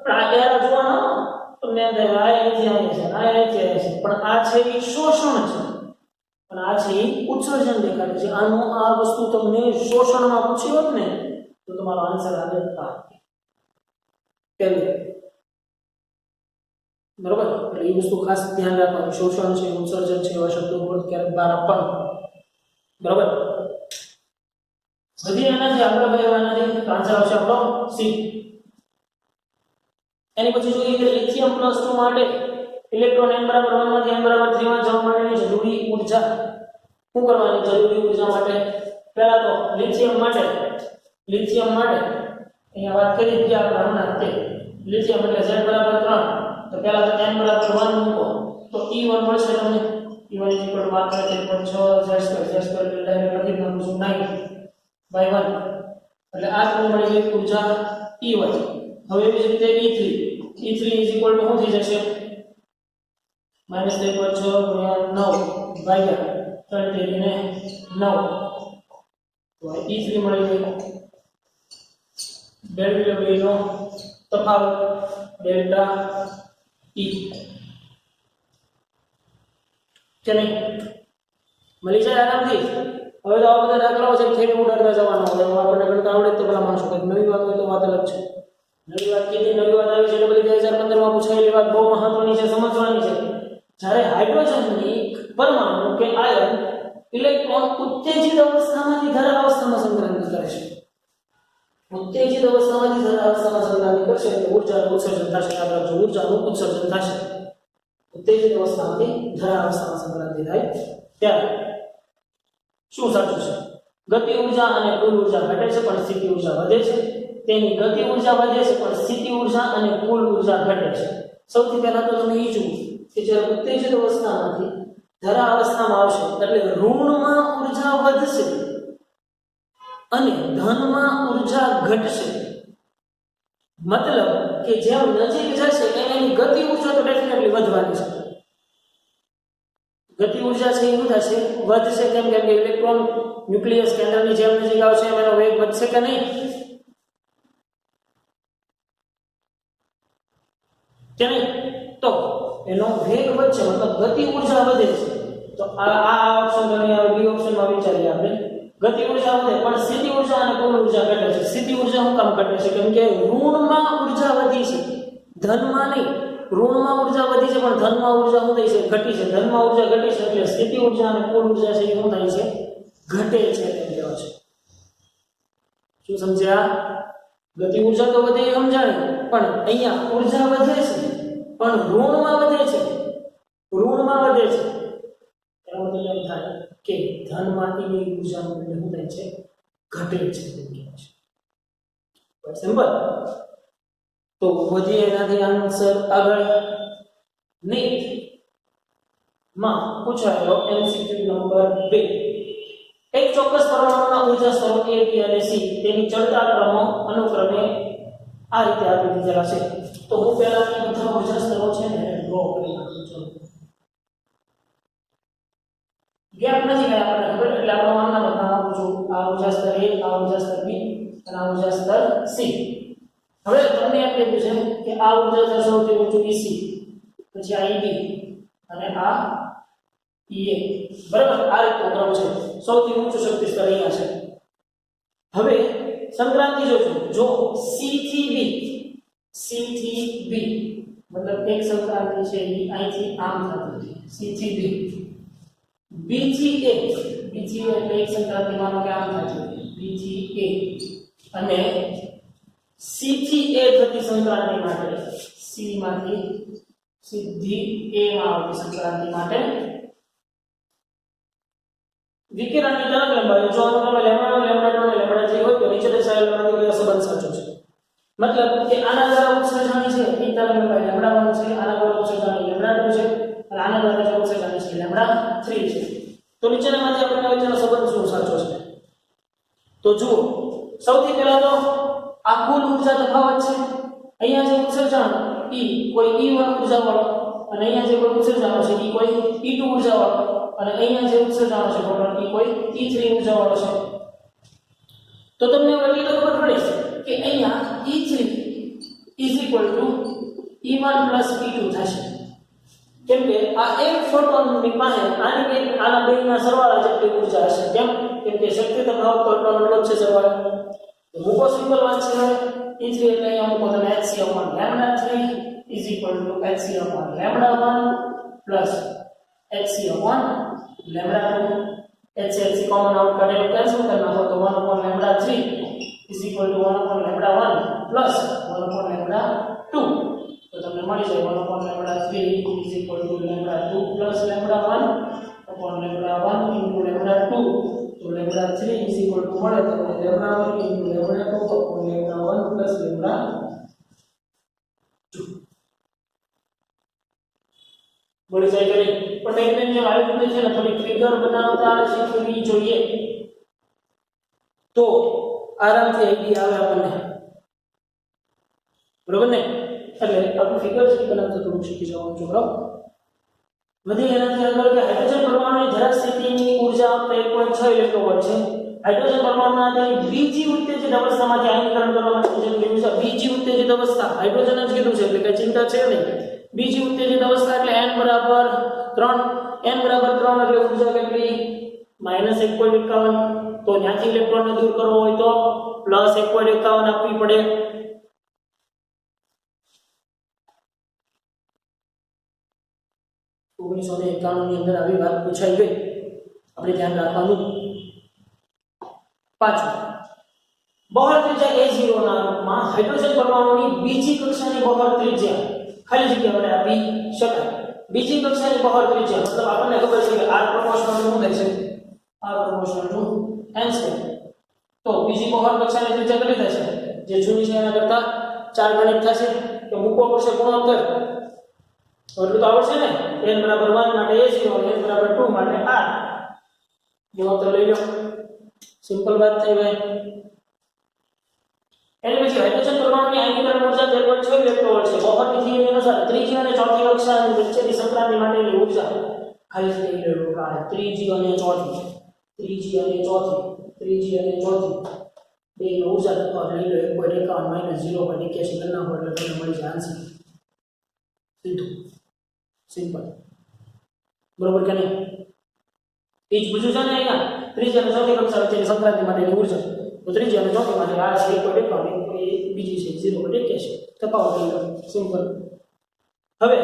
પણ આ કેરા જોવાનો તમને આ અહીંથી આવે છે આ અહીંથી આવે છે પણ આ છે એ શોષણ છે અને આ છે એ ઉત્સર્જન દેખાડે છે આનું આ વસ્તુ તમને શોષણમાં પૂછી હોત ને તો તમારો આન્સર આવે હા પહેલું બરોબર એટલે એ વસ્તુ ખાસ ધ્યાન રાખવાનું શોષણ છે ઉત્સર્જન છે એવા શબ્દો ક્યારેક બહાર આપવાનું બરોબર બધી એનાથી આગળ વધવાનાથી આન્સર આવશે આપણો સી એની પછી જોઈએ કે લિથિયમ +2 માટે ઇલેક્ટ્રોન n = 1 માંથી n = 3 માં જવા માટેની જરૂરી ઊર્જા શું કરવાની જરૂરી ઊર્જા માટે પહેલા તો લિથિયમ માટે અહીંયા વાત કરી કે આપણે હમણાં તે લિથિયમ એટલે z = 3 તો પહેલા તો n = 1 મૂકો તો E1 મળશે તમને E1 = માત્ર 3.6 z² એટલે ડાયરેક્ટ લખી નાખું 9/1 એટલે આ તમને મળી ગઈ ઊર્જા E1 હવે એવી જ રીતે E3 શું થઈ જશે -1.6 × 9 ભાગ્યા 3 ને 9 તો E3 મળી ગઈ ડેલ્ટા બે નો તફાવત ડેલ્ટા ઈ કે નહીં મળી જાય આરામથી। હવે તો આ બધા દાખલાઓ છે થઈને ઉડાડતા જવાનો હોય આપણને ગણતા આવડે તો પેલા માણસો કંઈક નવી વાત હોય તો વાત અલગ છે। નવી વાત કીધી નવી વાત આવી છે એટલે બધી 2015 માં પૂછાયેલી વાત બહુ મહત્વની છે સમજવાની છે। જ્યારે હાઇડ્રોજનની પરમાણુ કે આયન ઇલેક્ટ્રોન ઉત્તેજિત અવસ્થામાંથી ધરા અવસ્થામાં સંક્રાંતિ કરે છે। ઉત્તેજિત અવસ્થામાંથી ધરા અવસ્થામાં સંક્રાંતિ કરશે એટલે ઊર્જાનું ઉત્સર્જન થશે। યાદ રાખજો ઊર્જાનું ઉત્સર્જન થશે। ઉત્તેજિત અવસ્થામાંથી ધરા અવસ્થામાં સંક્રાંતિ થાય ત્યારે શું સાચું છે? ગતિ ઊર્જા અને કુલ ઊર્જા ઘટે છે પણ સ્થિતિ ઊર્જા વધે છે। તેની ગતિ ઊર્જા વધે છે પણ સ્થિતિ ઊર્જા અને કુલ ઊર્જા ઘટે છે। સૌથી પહેલા તો તમે એ જુઓ કે જ્યારે ઉત્તેજિત અવસ્થામાંથી ધરા અવસ્થામાં આવશે એટલે ઋણમાં ઊર્જા વધશે અને ધનમાં ઊર્જા ઘટશે। મતલબ કે જેમ નજીક જશે એની ગતિ ઊર્જા તો ડેફિનેટલી વધવાની છે। ગતિ ઊર્જા છે એ શું થશે? વધશે। કેમ કે ઇલેક્ટ્રોન ન્યુક્લિયસ કેન્દ્રની જેમ નજીક આવશે એમ એનો વેગ વધશે કે નહીં? કે નહીં? તો એનો વેગ વધશે મતલબ ગતિ ઊર્જા વધે છે। તો આ ઓપ્શન અને બી ઓપ્શનમાં વિચારીએ આપણે ગતિ ઊર્જા વધે પણ સ્થિતિ ઊર્જા અને કુલ ઊર્જા ઘટે છે। સ્થિતિ ઊર્જા શું કામ ઘટે છે? કેમ કે ઋણમાં ઊર્જા વધી છે ધનમાં નહીં। ઋણમાં ઊર્જા વધી છે પણ ધનમાં ઊર્જા શું થઈ છે? ઘટી છે। ધનમાં ઊર્જા ઘટી છે એટલે સ્થિતિ ઊર્જા અને કુલ ઊર્જા છે એ શું થાય છે? ઘટે છે એમ કહેવાય છે। શું સમજ્યા? ગતિ ઊર્જા તો વધે એ સમજાણું પણ અહીંયા ઊર્જા વધે છે પણ ઋણમાં વધે છે। ઋણમાં વધે છે એનો મતલબ એમ થાય કે ધનમાંથી ની ઊર્જાનું મૂલ્ય શું થાય છે? ઘટે છે એમ કહેવાય છે। બસ સિમ્પલ। તો વધીએ એનાથી આન્સર આગળ નીટ માં પૂછાયેલો MCQ નંબર 2 એક ચોક્કસ પરમાણુના ઊર્જા સ્તરો A, B અને C તેની ચડતા ક્રમો અનુક્રમે આ રીતે આપી દીધેલા છે। તો હું પહેલા આ બધા ઊર્જા સ્તરો છે ને ડ્રો કરી નાખું છું। ગેપ નથી ગયા આપણને ખબર એટલે આપણે આમના બધા આપું છું આ ઊર્જા સ્તર A, આ ઊર્જા સ્તર B અને આ ઊર્જા સ્તર C। હવે તમને એમ કીધું છે કે આ ઊર્જા સ્તર સૌથી ઊંચું EC પછી આ EB અને આ EA બરાબર આ રીતનો ક્રમ છે। સૌથી ઊંચું શક્તિ સ્તર અહીંયા છે। હવે સંક્રાંતિ જો C થી B મતલબ એક સંક્રાંતિ છે એ અહીંથી આમ થતી C થી B થી A એટલે એક સંક્રાંતિ માનો કે આમ થતી B થી A અને C થી A થતી સંક્રાંતિ માટે C માંથી સીધી A માં આવતી સંક્રાંતિ માટે વિકિરણની તરંગ લંબાઈ જો અનુક્રમે લેમ્ડા 1 લેમ્ડા 2 અને લેમ્ડા 3 હોય તો નીચે દર્શાવેલામાંથી કયો સંબંધ સાચો છે? મતલબ કે આના દ્વારા ઉત્સર્જન છે એ તરંગ લંબાઈ લેમ્ડા 1 છે આના દ્વારા ઉત્સર્જન લેમ્ડા 2 છે અને આના દ્વારા જે ઉત્સર્જન છે લેમ્ડા 3 છે। તો નીચેનામાંથી આપણને વચ્ચેનો સંબંધ શું સાચો છે? તો જુઓ સૌથી પહેલા તો આ કુલ ઊર્જા તફાવત છે। અહીંયા જે ઉત્સર્જન E કોઈ E1 ઊર્જા વાળો અને અહીંયા જે કોઈ ઉત્સર્જન છે E કોઈ E2 ઊર્જા વાળો અને અહીંયા જે ઉત્સર્જન છે ટોટલ E કોઈ E3 ઊર્જા વાળો છે। તો તમને હવે એટલી ખબર પડી કે અહીંયા E3 E1 E2 થશે। કેમ કે આ એક ફોટોનની પાસે આના બેના સરવાળા જેટલી ઊર્જા હશે। કેમ કે શક્તિ તફાવત તો એટલો મતલબ છે સરવાળા। તો મૂકો સિમ્પલ વાત છે હવે E3 એટલે અહીંયા મૂકો તમે HCl1 lambda 3 HCl1 lambda 1 HCl1 lambda 2 HCl common out કાઢીને કેન્સલ કરી નાખો તો 1 લેમ્ડા 3 1 લેમ્ડા 1 1 લેમ્ડા 2 તો તમને મળી જાય 1 lambda 3 lambda 2 lambda 1 lambda 1 into lambda 2 તો લેમ્ડા 3 મળે તો lambda 1 into lambda 2 lambda 1 lambda 2 મળી જાય કે નહીં? પણ એકને જે આવી રીતે છે ને થોડી ફિગર બનાવતા શીખવી જોઈએ તો આરામથી આઈડિયા આવે આપણને બરોબર ને? એટલે આપણે ફિગર જે બનાવતા થોડું શીખી જવાનું છોકરાઓ। વધી એનાથી આગળ કે હાઇડ્રોજન પરમાણુની ધરા સ્થિતિની ઊર્જા 1.6 ઇલેક્ટ્રોવોલ્ટ છે હાઇડ્રોજન પરમાણુના તેની બીજી ઉત્તેજિત અવસ્થામાંથી આયનીકરણ કરવા માટે જેમ કીધું છે બીજી ઉત્તેજિત અવસ્થા હાઇડ્રોજન જ કીધું છે એટલે કઈ ચિંતા છે નહીં બીજી ઉત્તેજિત અવસ્થા એટલે n બરાબર 3 n બરાબર 3 એટલે ઊર્જા કેટલી -1.51 તો ત્યાંથી ઇલેક્ટ્રોનને દૂર કરવો હોય તો +1.51 આપવી પડે 1991 ની અંદર આવી વાત પૂછાઈ ગઈ આપણે ધ્યાન રાખવાનું પાછું બહોળાઈ ત્રિજ્યા A0 ના રૂપમાં હાઇડ્રોજન પરમાણુની બીજી કક્ષાની બહોળાઈ ત્રિજ્યા ખાલી જગ્યા વડે આપી શકાય બીજી કક્ષાની બહોળાઈ ત્રિજ્યા મતલબ આપણને ખબર છે કે r પ્રપોર્શનલ શું થાય છે r proportional two n square તો બીજી બહોળાઈ કક્ષાની ત્રિજ્યા કેટલી થશે જે જૂની છે એના કરતા 4 ગણી થશે તો મૂકવો પડશે ગુણોત્તર એટલું તો આવડશે ને n બરાબર 1 માટે A0 અને n બરાબર 2 માટે r ગુણોત્તર લઈ લો સિમ્પલ વાત થઈ ભાઈ એની પછી હાઇડ્રોજન પરમાણુની આયનીકરણ ઉર્જા 13.6 ઇલેક્ટ્રોવોલ્ટ છે બોહરની થિયરી અનુસાર ત્રીજી અને ચોથી કક્ષાની વચ્ચેની સંક્રાંતિ માટેની ઉર્જા ખાલી થઈ ગયો કારણ ત્રીજી અને ચોથી બે ઉર્જા તત્વ લઈ લો 1.51 -0.81 કરી નાખો એટલે તમને મળી જાય આન્સર સીધું સિમ્પલ બરોબર કે નહીં એ જ પૂછ્યું છે ને અહીંયા ત્રીજી અને ચોથી કક્ષા વચ્ચેની સંક્રાંતિ માટેની ઉર્જા તો ત્રીજી અને ચોથી માટે આ છે 1.51 એ બીજી છે 0.81 તફાવત લઈ લો સિમ્પલ હવે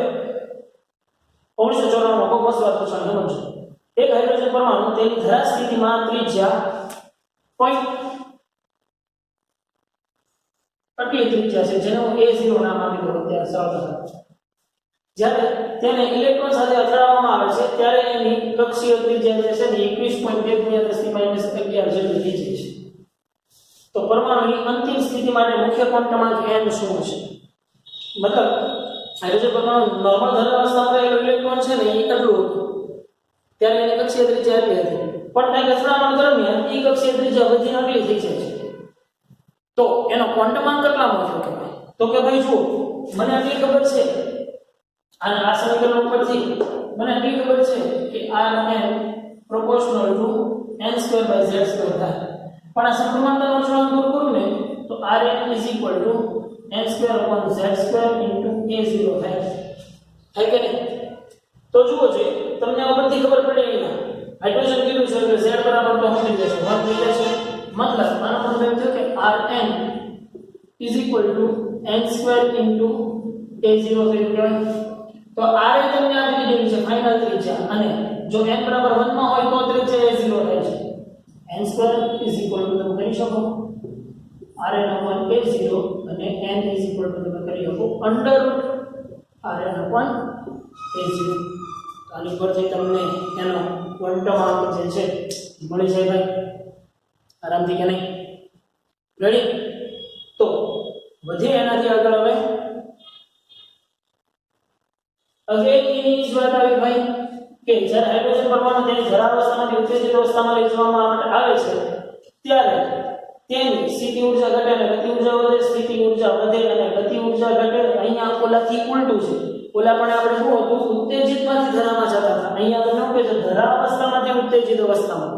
1994 માં બહુ મસ્ત વાત પૂછવાનું સમજો એક હાઇડ્રોજન પરમાણુ તેની ધરા સ્થિતિમાં ત્રિજ્યા પોઈન્ટ આટલી ત્રિજ્યા છે જેને હું A0 નામ આપી દઉં ત્યારે સરળતા જ્યારે તેને ઇલેક્ટ્રોન સાથે અથડાવવામાં આવે છે ત્યારે એની કક્ષીય ત્રિજ્યા જે છે ને 21.2 × 10⁻11 જેટલી થઈ જાય છે તો પરમાણુની અંતિમ સ્થિતિ માટે મુખ્ય ક્વોન્ટમ અંક n શું છે મતલબ હાઇડ્રોજન પરમાણુ નોર્મલ ધરાવસ્થામાં રહેલો ઇલેક્ટ્રોન છે ને એ કેટલું હતું ત્યારે એની કક્ષીય ત્રિજ્યા એટલી હતી પણ ત્યાં અથડામણ દરમિયાન એ કક્ષીય ત્રિજ્યા વધીને આટલી થઈ જાય છે તો એનો ક્વોન્ટમ અંક કેટલા મળ્યો કે તો કે ભાઈ જુઓ મને આટલી ખબર છે અને આ સમીકરણ ઉપરથી મને આટલી ખબર છે કે rn proportional two n² / z² થાય પણ આ સપ્રમાણતાનો અચળાંક દૂર કરું ને તો rn = n² / z² * a0 થાય કે નહીં તો જુઓ છે તમને આ બધી ખબર પડે અહીંયા હાઇડ્રોજન કીધું છે એટલે z બરાબર તો સમજી જશો 1 થઈ જશે મતલબ આનો મતલબ એમ થયો કે rn = n² * a0 થઈ ગયું તો r તમને આપી દીધું છે ફાઇનલ ત્રિજ્યા અને જો n બરાબર 1 માં હોય તો ત્રિજ્યા a0 થાય છે n² = તમે કરી શકો rn / a0 અને n = તમે કરી શકો √rn / a0 આની પરથી તમને એનો ક્વોન્ટમ અંક જે છે મળી જાય ભાઈ આરામથી કે નહીં રેડી તો વધે એનાથી આગળ હવે એની જ વાત આવી ભાઈ કે જ્યારે હાઇડ્રોજન પરમાણુ તેની ધરાવસ્થામાંથી ઉત્તેજિત અવસ્થામાં લઈ જવામાં આવે છે ત્યારે તેની સ્થિતિ ઊર્જા ઘટે અને ગતિ ઊર્જા વધે સ્થિતિ ઊર્જા વધે અને ગતિ ઊર્જા ઘટે અહીંયા ઓલાથી ઉલટું છે ઓલા પણ આપણે શું હતું ઉત્તેજિતમાંથી ધરામાં જતા હતા અહીંયા તો શું કહે છે ધરાવસ્થામાંથી ઉત્તેજિત અવસ્થામાં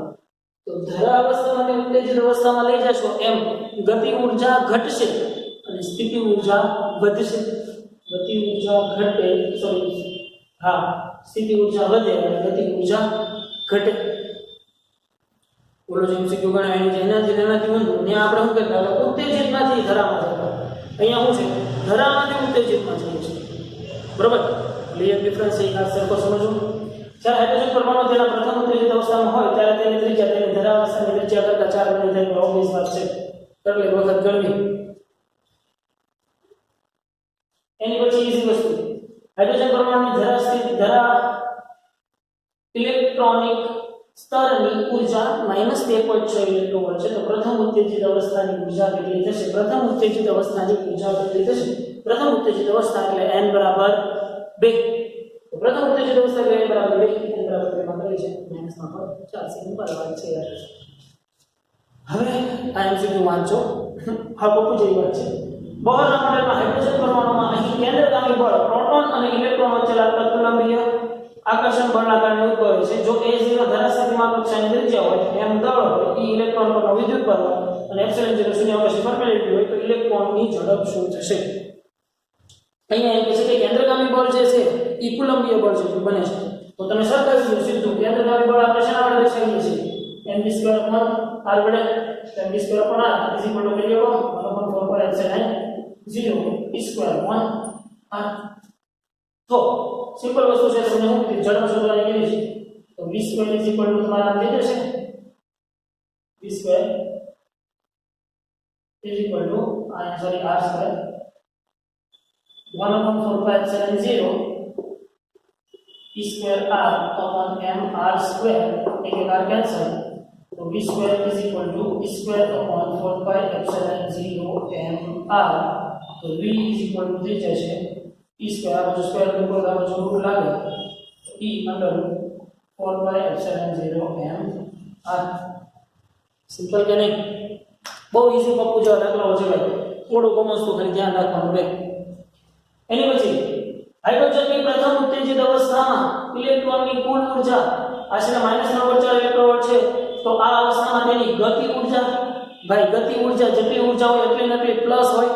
તો ધરાવસ્થામાંથી ઉત્તેજિત અવસ્થામાં લઈ જશો એમ ગતિ ઊર્જા ઘટશે અને સ્થિતિ ઊર્જા વધશે ગતિ ઊર્જા ઘટે સ્થિતિ ઊર્જા વધે અને ગતિ ઊર્જા ઘટે બોલો જેમ સીધું ગણાય એનાથી વધુ ને આપણે શું કરતા હતા ઉત્તેજિતમાંથી ધરામાં જતા અહીંયા શું છે ધરામાંથી ઉત્તેજિતમાં જઈએ છીએ બરોબર ક્લિયર ડિફરન્સ છે આ સરખો સમજો જ્યારે હાઇડ્રોજન પરમાણુ તેના પ્રથમ ઉત્તેજિત અવસ્થામાં હોય ત્યારે તેની ત્રિજ્યા તેની ધરાવસ્થાની ત્રિજ્યા કરતાં 4 ગણી થાય ઓબ્વિયસ વાત છે એટલે વખત ગણવી એની પછી ઈઝી વસ્તુ હાઇડ્રોજન પરમાણુની ધરા ઇલેક્ટ્રોનિક સ્તરની ઊર્જા -13.6 ઇલેક્ટ્રોવોલ્ટ છે તો પ્રથમ ઉત્તેજિત અવસ્થાની ઊર્જા કેટલી થશે પ્રથમ ઉત્તેજિત અવસ્થાની ઊર્જા કેટલી થશે પ્રથમ ઉત્તેજિત અવસ્થા એટલે n = 2 તો પ્રથમ ઉત્તેજિત અવસ્થા એટલે n = 2 n = 2 માં કરી છે માઈનસ માં પર 4 સિમ્પલ વાત છે યાર હવે આ એમસીક્યુ વાંચો હા બહુ જેવી વાત છે બોહરના મોડેલમાં હાઇડ્રોજન પરમાણુમાં અહીં કેન્દ્રગામી બળ પ્રોટોન અને ઇલેક્ટ્રોન વચ્ચે લાગતા કુલંબીય આકર્ષણ બળના કારણે ઉદ્ભવે છે જો A0 ધરા સ્થિતિમાં કક્ષાની ત્રિજ્યા હોય એમ દળ હોય એ ઇલેક્ટ્રોન ઉપર હોય અને એપ્સિલોન 0 શૂન્યાવકાશી પરપેન્ડિક્યુલર હોય તો ઇલેક્ટ્રોનની ઝડપ શું થશે? અહીંયા એમ કહે છે કે કેન્દ્રગામી બળ જે છે એ કુલંબીય બળ જેટલું બને છે. તો તમે સરખાવી દો સીધું કેન્દ્રગામી બળ આપણે શેના વડે દર્શાવીએ છીએ? mv² r વડે. mv² r કેટલો? 1/4π0 e² r. તો સિમ્પલ વસ્તુ છે તમને હું કીધું ઝડપ શોધવાની કેવી છે? તો v² તમારા આમ થઈ જશે v² r² 1/4π0 e² r upon m r² एक r कैंसिल तो v² e² upon 4π0 m r तो v થઈ જશે e² આ બાજુ સ્ક્વેર ઉપર આ બાજુ રૂટ લાગે e under 4π0 m r. Simple કે નહીં? બહુ ઈઝી પપ્પુ જો દાખલો છે ભાઈ, થોડું કોમર્સ તો ખાલી ધ્યાન રાખવાનું ભાઈ. એની પછી હાઇડ્રોજનની પ્રથમ ઉત્તેજિત અવસ્થામાં ઇલેક્ટ્રોનની કુલ ઊર્જા આશરે -9.4 ઇલેક્ટ્રોવોલ્ટ છે. તો આ અવસ્થામાં તેની ગતિ ઊર્જા ભાઈ ગતિ ઊર્જા જેટલી ઊર્જા હોય એટલી ને એટલી પ્લસ હોય.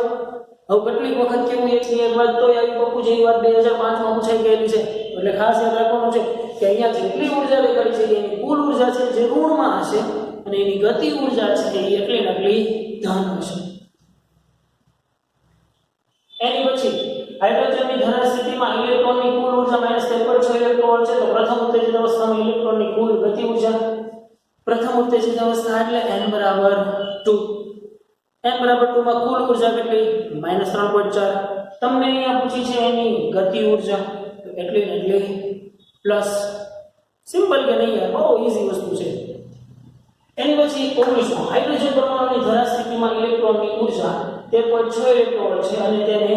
હવે કેટલીક વખત કેવું એક વાત તો આવી પપ્પુ જેવી વાત 2005 માં પૂછાઈ ગયેલી છે એટલે ખાસ યાદ રાખવાનું છે કે અહીંયા જેટલી ઊર્જા દેખાડી છે એની કુલ ઊર્જા છે જે ઋણમાં હશે અને એની ગતિ ઊર્જા છે એ એટલી ને એટલી ધન હશે. એની પછી હાઇડ્રોજનની ધન સ્થિતિમાં ઇલેક્ટ્રોનની કુલ ઊર્જા -13.6 ઇલેક્ટ્રોન છે. તો પ્રથમ ઉત્તેજિત અવસ્થામાં ઇલેક્ટ્રોનની કુલ ગતિ ઊર્જા પ્રથમ ઉત્તેજિત અવસ્થા એટલે n બરાબર 2. n બરાબર 2 માં કુલ ઊર્જા કેટલી? -3.4. તમને અહીંયા પૂછી છે એની ગતિ ઊર્જા તો એટલી ને એટલી પ્લસ. સિમ્પલ કે નહીં યાર? બહુ ઈઝી વસ્તુ છે. એની પછી 19 હાઇડ્રોજન પરમાણુની ધન સ્થિતિમાં ઇલેક્ટ્રોનની ઊર્જા 13.6 ઇલેક્ટ્રોન છે અને તેને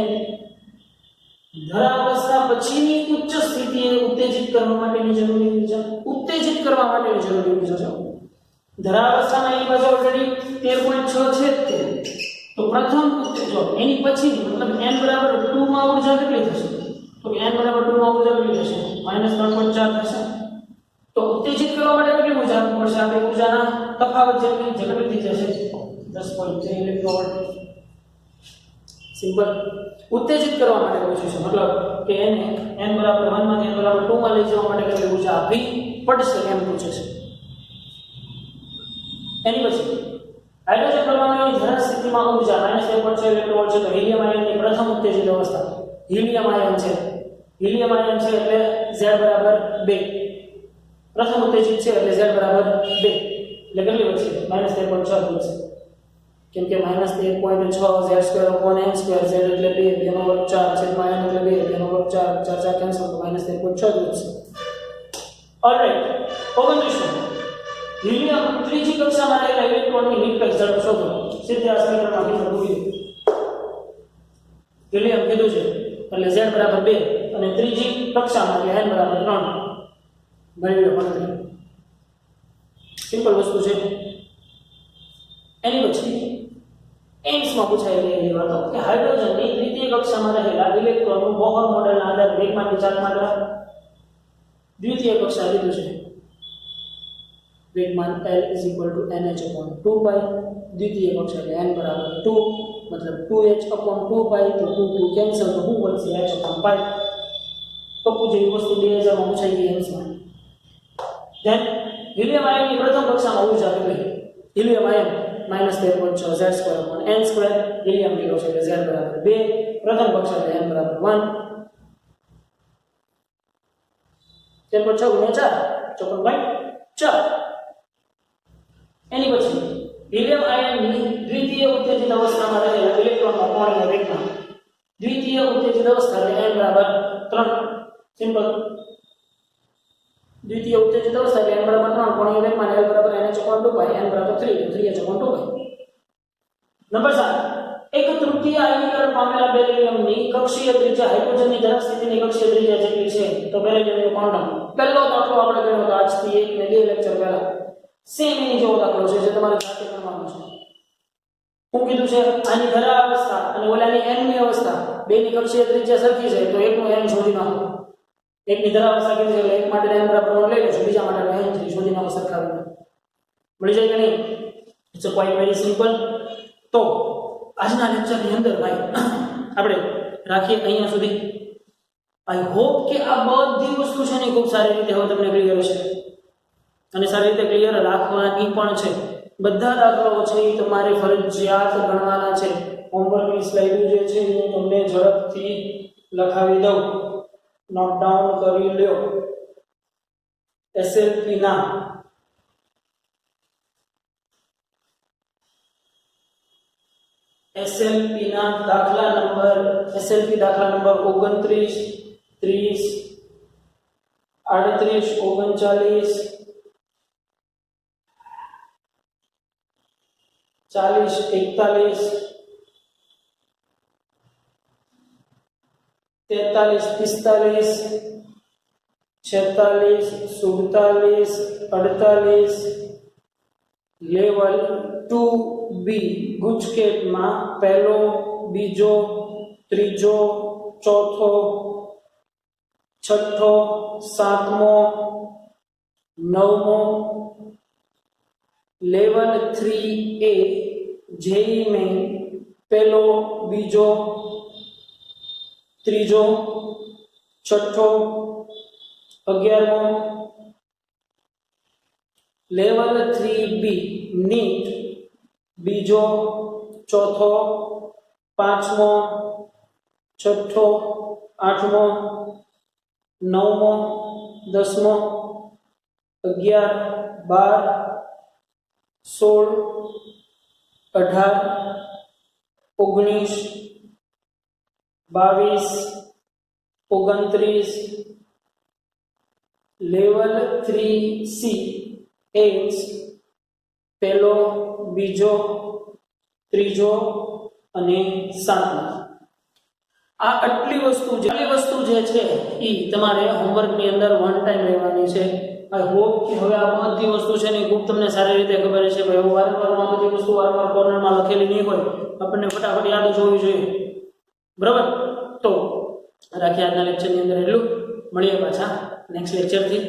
ધરાવસ્થા પછીની ઉચ્ચ સ્થિતિએ ઉત્તેજિત કરવા માટેની જરૂરી ઊર્જા ઉત્તેજિત કરવા માટેની જરૂરી ઊર્જા છે. ધરાવસ્થામાં એની પાસે ઓલરેડી 13.6 છે તે તો પ્રથમ જો એની પછી મતલબ n બરાબર 2 માં ઊર્જા કેટલી થશે? તો n બરાબર 2 માં ઊર્જા કેટલી થશે? -3.4 થશે. તો ઉત્તેજિત કરવા માટે કેટલી ઊર્જા મળશે? આપણે ઊર્જાના તફાવત જેટલી થઈ જશે 10.3 ઇલેક્ટ્રોવોલ્ટ. સિમ્પલ. ઉત્તેજિત કરવા માટે પૂછ્યું છે મતલબ કે એને n બરાબર 1 માંથી n બરાબર 2 માં લઈ જવા માટે કેટલી ઊર્જા આપવી પડશે એમ પૂછે છે. એની પછી હાઇડ્રોજન પરમાણુની ધન સ્થિતિમાં ઊર્જા -1.6 ઇલેક્ટ્રોન છે. તો હિલિયમ આયનની પ્રથમ ઉત્તેજિત અવસ્થા હિલિયમ આયન છે. હિલિયમ આયન છે એટલે Z બરાબર 2. પ્રથમ ઉત્તેજિત છે એટલે Z બરાબર 2 એટલે કેટલી વધશે? -13.6 વધશે. કેમ કે -13.6 z² n² z એટલે 2 તેનો વર્ગ 4 છેદમાં n એટલે 2 તેનો વર્ગ 4 4 કેન્સલ તો -13.6 વધશે. ઓલરાઈટ. 29 હિલિયમ ત્રીજી કક્ષામાં રહેલા ઇલેક્ટ્રોનની નિરપેક્ષ ઝડપ શોધો. સીધે આ સમીકરણમાં કીધું મૂકી હિલિયમ કીધું છે એટલે z બરાબર 2 અને ત્રીજી કક્ષામાં એટલે n બરાબર 3 ગણી લો ગણતરી. સિમ્પલ વસ્તુ છે. એની પછી એમ્સમાં પૂછાયેલી એવી વાતો કે હાઇડ્રોજનની દ્વિતીય કક્ષામાં રહેલા ઇલેક્ટ્રોનનું બોહર મોડેલના આધારે વેગમાનની ચાલ માત્રા દ્વિતીય કક્ષા લીધું છે. वेगमान L = nh/2 द्वितीय कक्षा के n बराबर 2 मतलब 2h/2 तो 2 2 कैंसिल तो 2 बचશે h/π. तो पूछे वस्तु 2000 માં પૂછાઈ ગઈ એમ્સમાં. ધેન હિલિયમ આયનની પ્રથમ કક્ષામાં ઊર્જા કેટલી? Helium ion -13.6 z² n² helium લીધો છે એટલે z બરાબર 2 પ્રથમ કક્ષા એટલે n બરાબર 1 13.6 ગુણ્યા 4 54.4. એની પછી હિલિયમ આયનની દ્વિતીય ઉત્તેજિત અવસ્થામાં રહેલા ઇલેક્ટ્રોનના કોણીય વેગમાન દ્વિતીય ઉત્તેજિત અવસ્થા એટલે n બરાબર 3. સિમ્પલ. દ્વિતીય ઉત્તેજિત અવસ્થા એટલે n બરાબર 3 કોણીય વેગમાન L બરાબર nh/2 n બરાબર 3 તો 3h/2. નંબર 7 એક તૃતીય આયનીકરણ પામેલા બેરિલિયમની કક્ષીય ત્રિજ્યા હાઇડ્રોજનની ધન સ્થિતિની કક્ષીય ત્રિજ્યા જેટલી છે. તો બેરિલિયમનું ક્વોન્ટમ પહેલો દાખલો આપણે ગણ્યો હતો આજથી 1 ને 2 લેક્ચર પહેલા. સેમ એની જેવો દાખલો છે જે તમારે જાતે કરવાનો છે. હું કીધું છે આની ધરા અવસ્થા અને ઓલાની n ની અવસ્થા બેની કક્ષીય ત્રિજ્યા સરખી છે તો એકનું n શોધી નાખો. એકની ધરા અવસ્થા કેટલી છે એટલે એક માટે n બરાબર 1 લઈ લેજો, બીજા માટે n શોધી નાખો સરખાવીને. મળી જાય કે નહીં? It's a quite very simple. તો આજના લેક્ચરની અંદર ભાઈ આપણે રાખીએ અહીંયા સુધી. આઈ હોપ કે આ બધી વસ્તુ છે ને ખૂબ સારી રીતે હવે તમને ક્લિયર હશે અને સારી રીતે ક્લિયર રાખવાની પણ છે. બધા દાખલાઓ છે એ તમારે ફરજિયાત ગણવાના છે. હોમવર્કની સ્લાઇડ જે છે હું તમને ઝડપથી લખાવી દઉં, નોટ ડાઉન કરી લ્યો. એસએલપી ના દાખલા નંબર 29, 30, 38, 39, 40, 41, 43, 45, 46, 48 લેવલ 2B ગુજકેટમાં પહેલો, બીજો, ત્રીજો, ચોથો, છઠ્ઠો, સાતમો, નવમો. લેવલ 3A જેઈ મેં પહેલો, બીજો, ત્રીજો, છઠ્ઠો, 11મો. લેવલ 3B નીટ બીજો, ચોથો, પાંચમો, છઠ્ઠો, આઠમો, નવમો, 10મો, 11, 12, 16, 18, 19, 22, 29. લેવલ 3C એમ્સ પહેલો, બીજો, ત્રીજો અને સાતમો. આ આટલી વસ્તુ જે છે એ તમારે હોમવર્કની અંદર વન ટાઈમ રહેવાની છે. આઈ હોપ કે હવે આ બધી વસ્તુ છે ને ખૂબ તમને સારી રીતે ખબર છે. ભાઈ હું વારંવાર આ બધી વસ્તુ વારંવાર કોર્નરમાં લખેલી નહીં હોય, આપણને ફટાફટ યાદ જ હોવી જોઈએ. બરાબર? તો રાખીએ આજના લેક્ચરની અંદર એટલું. મળીએ પાછા નેક્સ્ટ લેક્ચરથી.